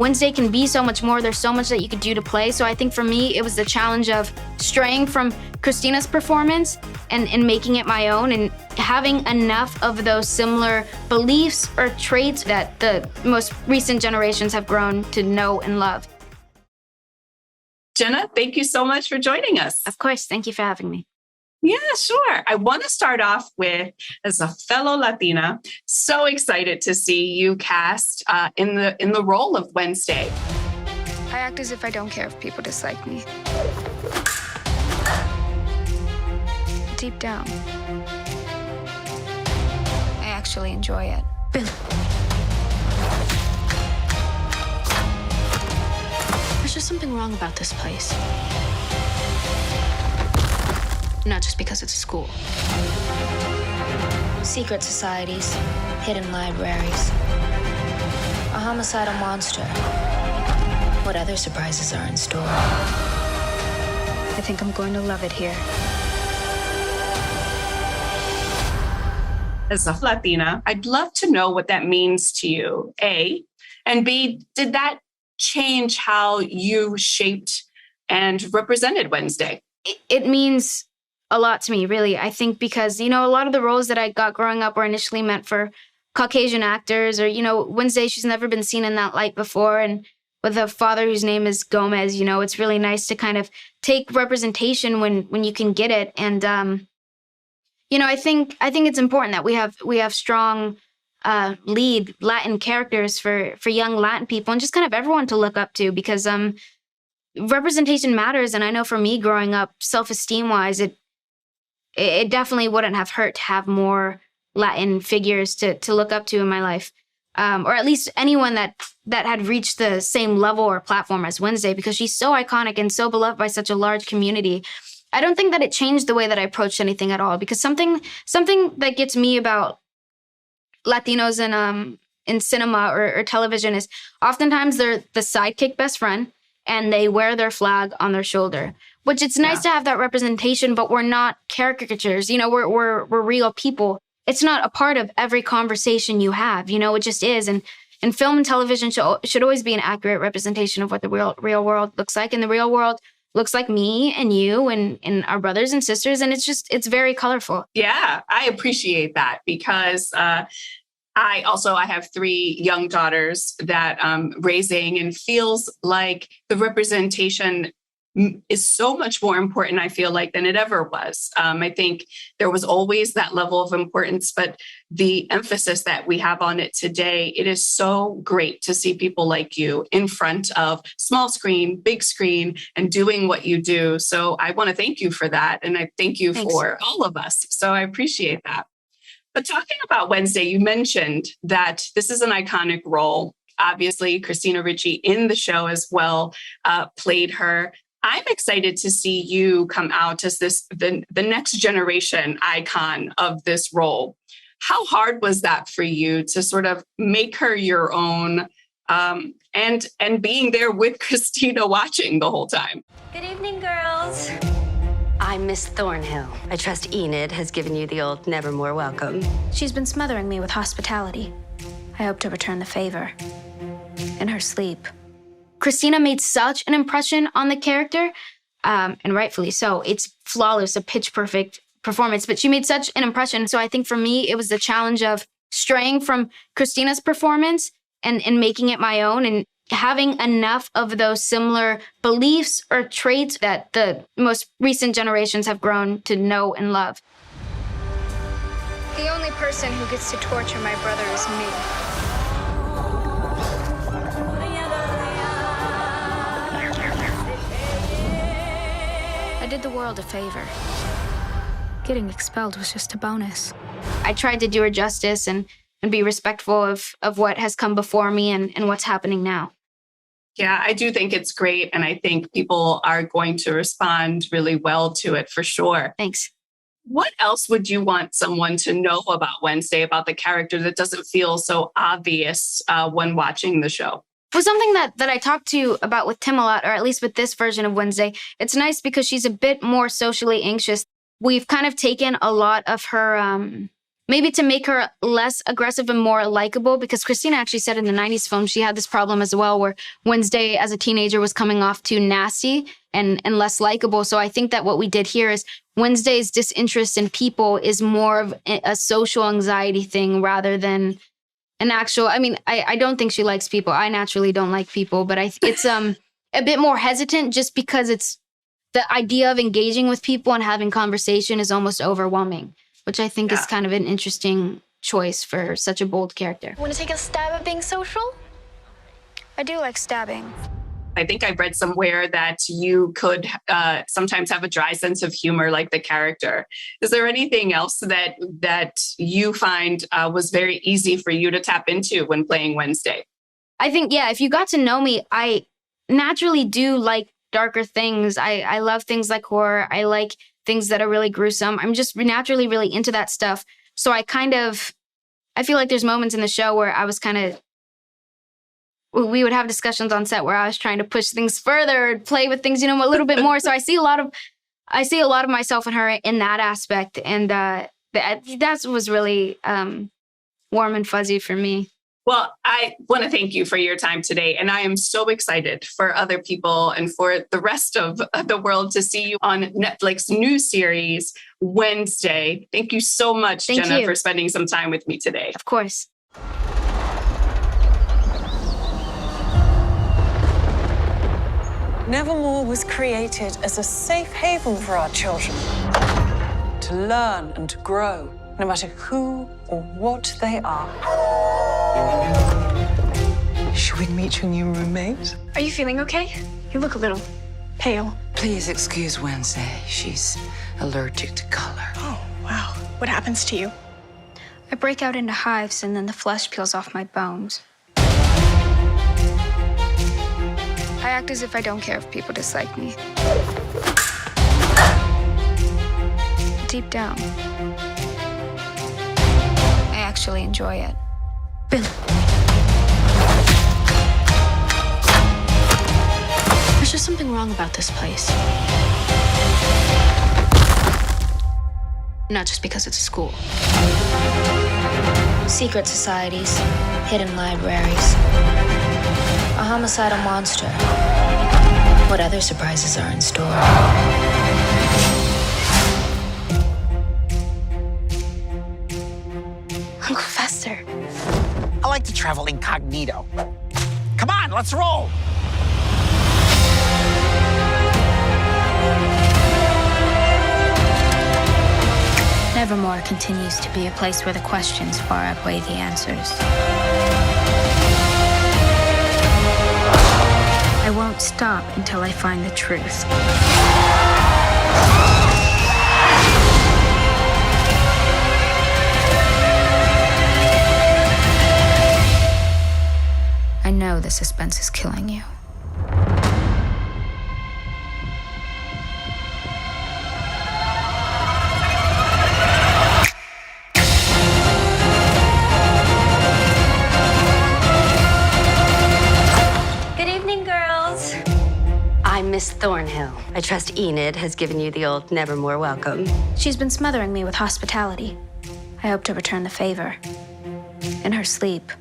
Wednesday can be so much more. There's so much that you could do to play. So I think for me, it was the challenge of straying from Christina's performance and making it my own and having enough of those similar beliefs or traits that the most recent generations have grown to know and love. Jenna, thank you so much for joining us. Of course. Thank you for having me. Yeah, sure. I want to start off with, as a fellow Latina, so excited to see you cast in the role of Wednesday. I act as if I don't care if people dislike me. Deep down, I actually enjoy it. Bill. There's just something wrong about this place. Not just because it's a school. Secret societies, hidden libraries, a homicidal monster. What other surprises are in store? I think I'm going to love it here. As a Latina, I'd love to know what that means to you, A, and B, did that change how you shaped and represented Wednesday? It means a lot to me, really. I think because, a lot of the roles that I got growing up were initially meant for Caucasian actors or, Wednesday, she's never been seen in that light before. And with a father whose name is Gomez, it's really nice to kind of take representation when you can get it. And, I think it's important that we have strong lead Latin characters for young Latin people and just kind of everyone to look up to because representation matters. And I know for me growing up, self-esteem wise, it definitely wouldn't have hurt to have more Latin figures to look up to in my life. Or at least anyone that had reached the same level or platform as Wednesday because she's so iconic and so beloved by such a large community. I don't think that it changed the way that I approached anything at all because something that gets me about Latinos in cinema or television is oftentimes they're the sidekick best friend and they wear their flag on their shoulder, which it's nice to have that representation, but we're not caricatures. We're real people. It's not a part of every conversation you have. It just is. And film and television should always be an accurate representation of what the real world looks like. And the real world looks like me and you and our brothers and sisters. And it's very colorful. Yeah, I appreciate that because I have 3 young daughters that I'm raising and feels like the representation is so much more important, I feel like, than it ever was. I think there was always that level of importance, but the emphasis that we have on it today, it is so great to see people like you in front of small screen, big screen, and doing what you do. So I want to thank you for that. And I thank you for all of us. So I appreciate that. But talking about Wednesday, you mentioned that this is an iconic role. Obviously, Christina Ricci in the show as well played her. I'm excited to see you come out as the next generation icon of this role. How hard was that for you to sort of make her your own and being there with Christina watching the whole time? Good evening, girls. I'm Miss Thornhill. I trust Enid has given you the old nevermore welcome. She's been smothering me with hospitality. I hope to return the favor. In her sleep. Christina made such an impression on the character, and rightfully so. It's flawless, a pitch perfect performance, but she made such an impression. So I think for me, it was the challenge of straying from Christina's performance and making it my own and having enough of those similar beliefs or traits that the most recent generations have grown to know and love. The only person who gets to torture my brother is me. I did the world a favor. Getting expelled was just a bonus. I tried to do her justice and be respectful of what has come before me and what's happening now. Yeah, I do think it's great. And I think people are going to respond really well to it for sure. Thanks. What else would you want someone to know about Wednesday, about the character that doesn't feel so obvious when watching the show? It was something that I talked to about with Tim a lot, or at least with this version of Wednesday. It's nice because she's a bit more socially anxious. We've kind of taken a lot of her maybe to make her less aggressive and more likable, because Christina actually said in the 90s film she had this problem as well where Wednesday as a teenager was coming off too nasty and less likable. So I think that what we did here is Wednesday's disinterest in people is more of a social anxiety thing rather than an actual, I mean, I don't think she likes people. I naturally don't like people, but it's a bit more hesitant just because it's the idea of engaging with people and having conversation is almost overwhelming, which I think is kind of an interesting choice for such a bold character. Want to take a stab at being social? I do like stabbing. I think I read somewhere that you could sometimes have a dry sense of humor like the character. Is there anything else that you find was very easy for you to tap into when playing Wednesday? I think, if you got to know me, I naturally do like darker things. I love things like horror. I like things that are really gruesome. I'm just naturally really into that stuff. So I feel like there's moments in the show where I was we would have discussions on set where I was trying to push things further, play with things, a little bit more. So I see a lot of myself in her in that aspect. And that was really warm and fuzzy for me. Well, I want to thank you for your time today. And I am so excited for other people and for the rest of the world to see you on Netflix new series, Wednesday. Thank you so much, Jenna, for spending some time with me today. Of course. Nevermore was created as a safe haven for our children to learn and to grow, no matter who or what they are. Should we meet your new roommate? Are you feeling okay? You look a little pale. Please excuse Wednesday. She's allergic to color. Oh, wow. What happens to you? I break out into hives and then the flesh peels off my bones. I act as if I don't care if people dislike me. Deep down, I actually enjoy it. Bill. There's just something wrong about this place. Not just because it's a school. Secret societies, hidden libraries, a homicidal monster. What other surprises are in store? Uncle Fester. I like to travel incognito. Come on, let's roll. Nevermore continues to be a place where the questions far outweigh the answers. I won't stop until I find the truth. I know the suspense is killing you. I'm Miss Thornhill. I trust Enid has given you the old nevermore welcome. She's been smothering me with hospitality. I hope to return the favor. In her sleep.